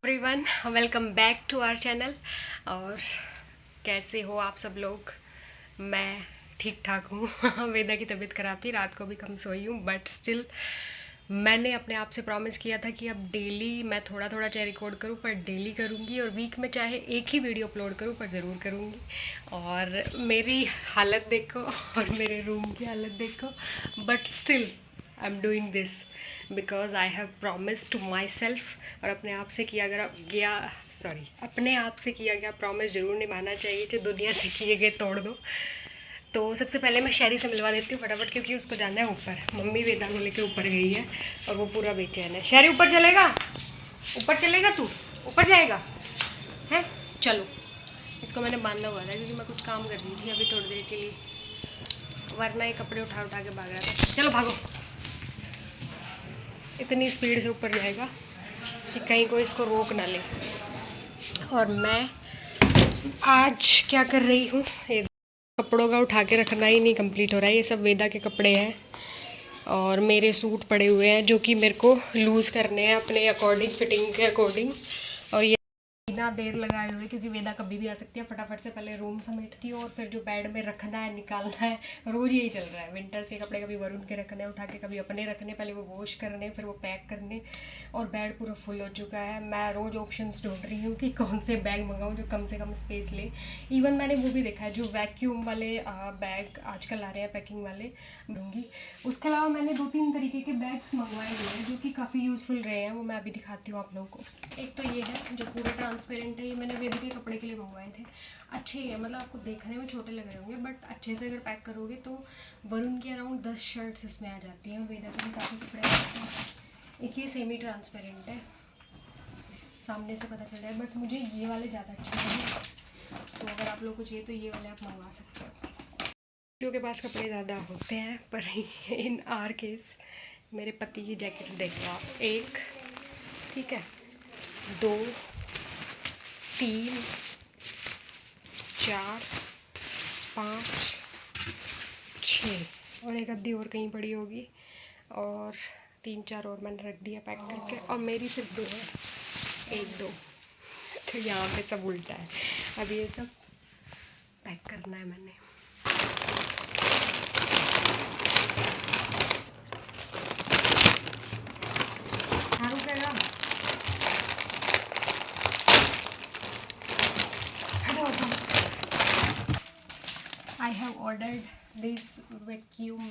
Everyone, welcome back to our channel. और कैसे हो आप सब लोग? मैं ठीक ठाक हूँ। वेदा की तबीयत ख़राब थी, रात को भी कम सोई हूँ, बट स्टिल मैंने अपने आप से प्रॉमिस किया था कि अब डेली मैं थोड़ा थोड़ा चाहे रिकॉर्ड करूँ पर डेली करूँगी, और वीक में चाहे एक ही वीडियो अपलोड करूँ पर ज़रूर करूँगी। और मेरी हालत देखो और मेरे रूम की हालत देखो, but still I am doing this because I have promise to myself. और अपने आप से किया गया अपने आप से किया गया प्रॉमिस ज़रूर निभाना चाहिए, जो दुनिया से किए गए तोड़ दो। तो सबसे पहले मैं शहरी से मिलवा देती हूँ फटाफट, क्योंकि उसको जाना है ऊपर। मम्मी वेदा को लेके ऊपर गई है और वो पूरा बेचैन है। शहरी ऊपर चलेगा? ऊपर चलेगा तू? ऊपर जाएगा है? चलो। इसको मैंने बांधा हुआ था क्योंकि मैं कुछ काम कर रही थी अभी थोड़ी देर के लिए, वरना ये कपड़े उठा उठा के भाग रहा था। चलो भागो। इतनी स्पीड से ऊपर जाएगा कि कहीं कोई इसको रोक ना ले। और मैं आज क्या कर रही हूँ, कपड़ों का उठा के रखना ही नहीं कंप्लीट हो रहा है। ये सब वेदा के कपड़े हैं और मेरे सूट पड़े हुए हैं जो कि मेरे को लूज़ करने हैं अपने अकॉर्डिंग, फिटिंग के अकॉर्डिंग। और ये बिना देर लगाए हुए, क्योंकि वेदा कभी भी आ सकती है, फटाफट से पहले रूम समेटती हूँ और फिर जो बेड में रखना है निकालना है, रोज़ यही चल रहा है। विंटर्स के कपड़े कभी वरुण के रखने उठा के, कभी अपने रखने, पहले वो वॉश करने, फिर वो पैक करने। और बेड पूरा फुल हो चुका है। मैं रोज़ ऑप्शंस ढूंढ रही हूँ कि कौन से बैग मंगाऊँ जो कम से कम स्पेस ले। इवन मैंने वो भी देखा है जो वैक्यूम वाले बैग आजकल आ रहे हैं, पैकिंग वाले लूँगी। उसके अलावा मैंने 2-3 तरीके के बैग्स मंगवाए हुए हैं जो कि काफ़ी यूज़फुल रहे हैं, वो मैं अभी दिखाती हूँ आप लोगों को। एक तो ये है जो पूरा ट्रांसपेरेंट है, ये मैंने वेदा के कपड़े के लिए मंगवाए थे। अच्छे ही है, मतलब आपको देखने में छोटे लग रहे होंगे बट अच्छे से अगर पैक करोगे तो वरुण की अराउंड 10 शर्ट्स इसमें आ जाती हैं। वेदा के भी काफ़ी कपड़े आते हैं। एक ये सेमी ट्रांसपेरेंट है, सामने से पता चल रहा है, बट मुझे ये वाले ज़्यादा अच्छे लगे। तो अगर आप लोगों को चाहिए तो ये वाले आप मंगवा सकते हो। लड़कियों के पास कपड़े ज़्यादा होते हैं, पर इन आर केस मेरे पति की जैकेट्स देख लो आप। 1, ठीक है, 2, 3, 4, 5, 6 और एक अद्धी और कहीं पड़ी होगी, और 3-4 और मैंने रख दिया पैक करके, और मेरी सिर्फ 2 है। 1-2 तो यहाँ पे सब उल्टा है। अब ये सब पैक करना है मैंने। हाँ, रुकेगा। I have ordered this vacuum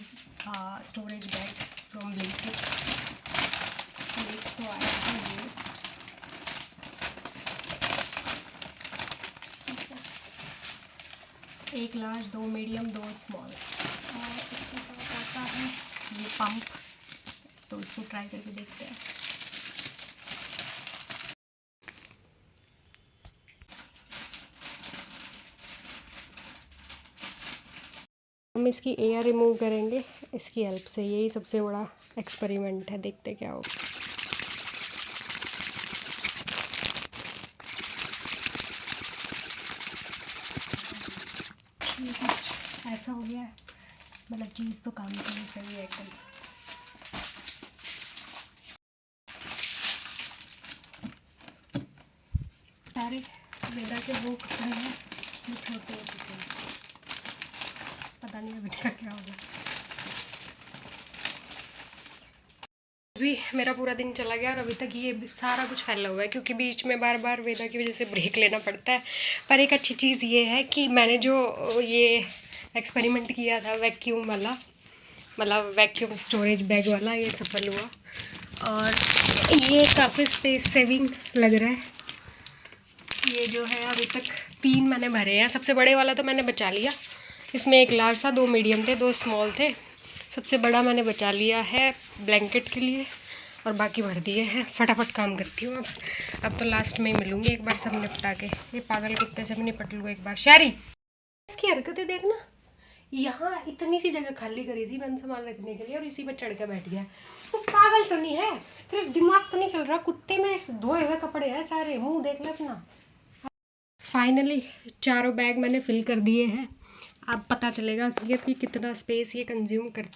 storage bag from Blinkit. एक तो आया है ये, एक लार्ज, 2 मीडियम, 2 स्मॉल, और इसके साथ आता है ये पंप। तो इसको ट्राई करके देखते हैं। हम इसकी एयर रिमूव करेंगे इसकी हेल्प से। यही सबसे बड़ा एक्सपेरिमेंट है, देखते क्या होगा। ये कुछ ऐसा हो गया है, मतलब चीज़ तो काम की सही है एकदम। सारे वेदा के वो कपड़े हैं जो छोटे हो चुके हैं, पता नहीं अभी का क्या होगा। अभी मेरा पूरा दिन चला गया और अभी तक ये सारा कुछ फैला हुआ है, क्योंकि बीच में बार बार वेदा की वजह से ब्रेक लेना पड़ता है। पर एक अच्छी चीज़ ये है कि मैंने जो ये एक्सपेरिमेंट किया था वैक्यूम वाला, मतलब वैक्यूम स्टोरेज बैग वाला, ये सफल हुआ और ये काफ़ी स्पेस सेविंग लग रहा है। ये जो है अभी तक 3 मैंने भरे हैं। सबसे बड़े वाला तो मैंने बचा लिया, इसमें 1 लार्ज था, 2 मीडियम थे, 2 स्मॉल थे। सबसे बड़ा मैंने बचा लिया है ब्लैंकेट के लिए, और बाकी भर दिए हैं। फटाफट काम करती हूँ अब तो लास्ट में ही मिलूँगी एक बार सब निपटा के। ये पागल कुत्ते से भी निपट लूँ एक बार। शहरी, इसकी हरकतें देखना, यहाँ इतनी सी जगह खाली करी थी मैंने सामान रखने के लिए और इसी पर चढ़ के बैठ गया। तो पागल तो नहीं है, सिर्फ दिमाग तो नहीं चल रहा। कुत्ते में धोए हुए कपड़े हैं सारे, मुंह देख ले अपना। फाइनली 4 बैग मैंने फिल कर दिए हैं। अब पता चलेगा असलियत कि कितना स्पेस ये कंज्यूम कर।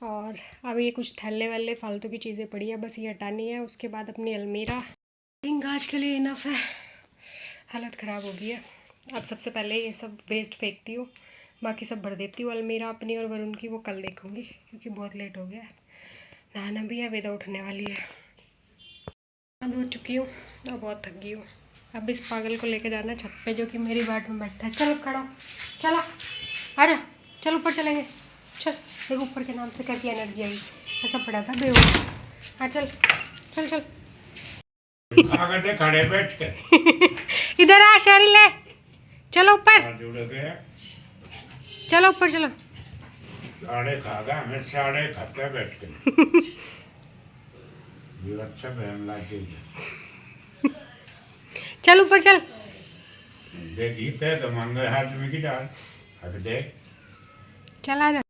और अब ये कुछ थैले वैले फालतू की चीज़ें पड़ी है, बस ये हटानी है। उसके बाद अपनी अलमीरा, थिंक आज के लिए इनफ है। हालत ख़राब हो गई है। अब सबसे पहले ये सब वेस्ट फेंकती हूँ, बाकी सब भर देती हूँ अलमीरा अपनी और वरुण की, वो कल देखूँगी क्योंकि बहुत लेट हो गया है। नहाना भी है, वेदा उठने वाली है। धो चुकी हूँ और बहुत थक गई हूँ। अब इस पागल को लेकर जाना छत पे, जो कि मेरी बाट में बैठता है। चलो खड़ा हो, चला आजा, चल ऊपर चलेंगे, चल। देखो ऊपर के नाम से कैसी एनर्जी आई, ऐसा पड़ा था बेहोश। हाँ चल चल चल। खड़े बैठ के इधर आ शहरी ले, चलो ऊपर, जुड़ गए। चलो ऊपर चलो। साढ़े खागा हमें साढ़े खाते बैठ के ये अच्छा बहन लाके चल ऊपर चल। देखी पे तो मांगे हाथ में की डाल अब देख चल आ जा।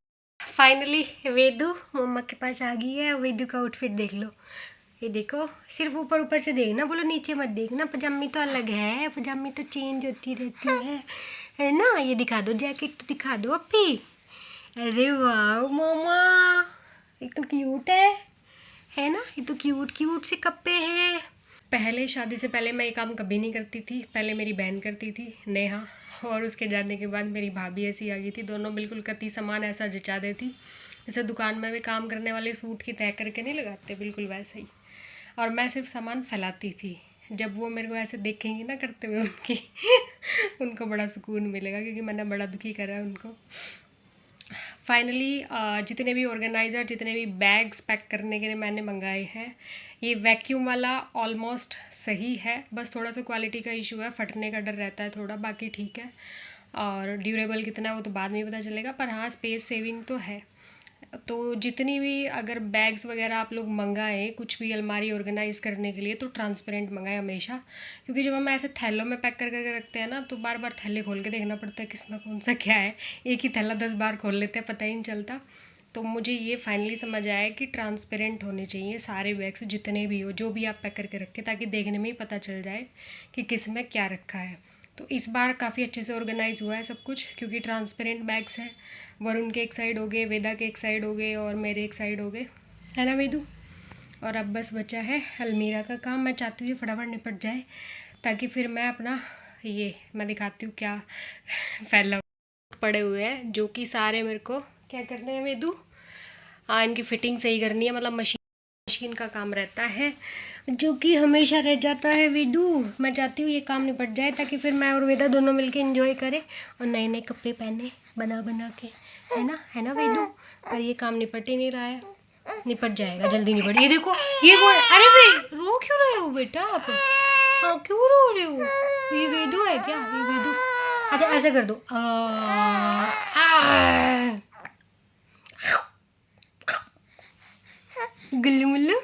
फाइनली वेदू मम्मा के पास आ गई है। वेदू का आउटफिट देख लो, ये देखो। सिर्फ ऊपर ऊपर से देखना, बोलो नीचे मत देखना। पजामी तो अलग है, पजामी तो चेंज होती रहती है ना। ये दिखा दो, जैकेट तो दिखा दो अपी। अरे वाह मामा, ये तो क्यूट है ना। ये तो क्यूट क्यूट से कप्पे हैं। पहले शादी से पहले मैं ये काम कभी नहीं करती थी। पहले मेरी बहन करती थी नेहा, और उसके जाने के बाद मेरी भाभी ऐसी आ गई थी। दोनों बिल्कुल कति समान ऐसा जचा देती, जैसे दुकान में भी काम करने वाले सूट की तय करके नहीं लगाते, बिल्कुल वैसे ही। और मैं सिर्फ सामान फैलाती थी। जब वो मेरे को ऐसे देखेंगी ना करते हुए उनकी उनको बड़ा सुकून मिलेगा, क्योंकि मैंने बड़ा दुखी करा है उनको। फाइनली जितने भी ऑर्गेनाइज़र, जितने भी बैग्स पैक करने के लिए मैंने मंगाए हैं, ये वैक्यूम वाला ऑलमोस्ट सही है। बस थोड़ा सा क्वालिटी का इशू है, फटने का डर रहता है थोड़ा, बाकी ठीक है। और ड्यूरेबल कितना है वो तो बाद में पता चलेगा, पर हाँ स्पेस सेविंग तो है। तो जितनी भी अगर बैग्स वगैरह आप लोग मंगाएं, कुछ भी अलमारी ऑर्गेनाइज़ करने के लिए, तो ट्रांसपेरेंट मंगाएं हमेशा। क्योंकि जब हम ऐसे थैलों में पैक कर करके रखते हैं ना, तो बार बार थैले खोल के देखना पड़ता है किसमें कौन सा क्या है। एक ही थैला 10 बार खोल लेते हैं, पता ही नहीं चलता। तो मुझे ये फाइनली समझ आया कि ट्रांसपेरेंट होने चाहिए सारे बैग्स, जितने भी हो, जो भी आप पैक करके रखें, ताकि देखने में ही पता चल जाए कि किस में क्या रखा है। तो इस बार काफ़ी अच्छे से ऑर्गेनाइज़ हुआ है सब कुछ, क्योंकि ट्रांसपेरेंट बैग्स हैं। वरुण के एक साइड हो गए, वेदा के एक साइड हो गए, और मेरे एक साइड हो गए, है ना वेदू। और अब बस बचा है अलमीरा का काम। मैं चाहती हूँ फटाफट निपट जाए, ताकि फिर मैं अपना ये मैं दिखाती हूँ क्या फैला पड़े हुए हैं, जो कि सारे मेरे को क्या करने हैं वेदू। हाँ, इनकी फ़िटिंग सही करनी है, मतलब मशीन का काम रहता है, जो कि हमेशा रह जाता है वेदू। मैं चाहती हूँ ये काम निपट जाए, ताकि फिर मैं और वेदा दोनों मिलके एंजॉय करें और नए नए कपड़े पहने बना बना के, है ना वेदू। पर ये काम निपट ही नहीं रहा है। निपट जाएगा, जल्दी निपट। ये देखो, ये वो, अरे भाई रो क्यों रहे हो बेटा आप? हाँ क्यों रो रहे हो? ये वेदू है क्या? ये वेदू, अच्छा ऐसे कर दो, गुल्लू मुल्लू।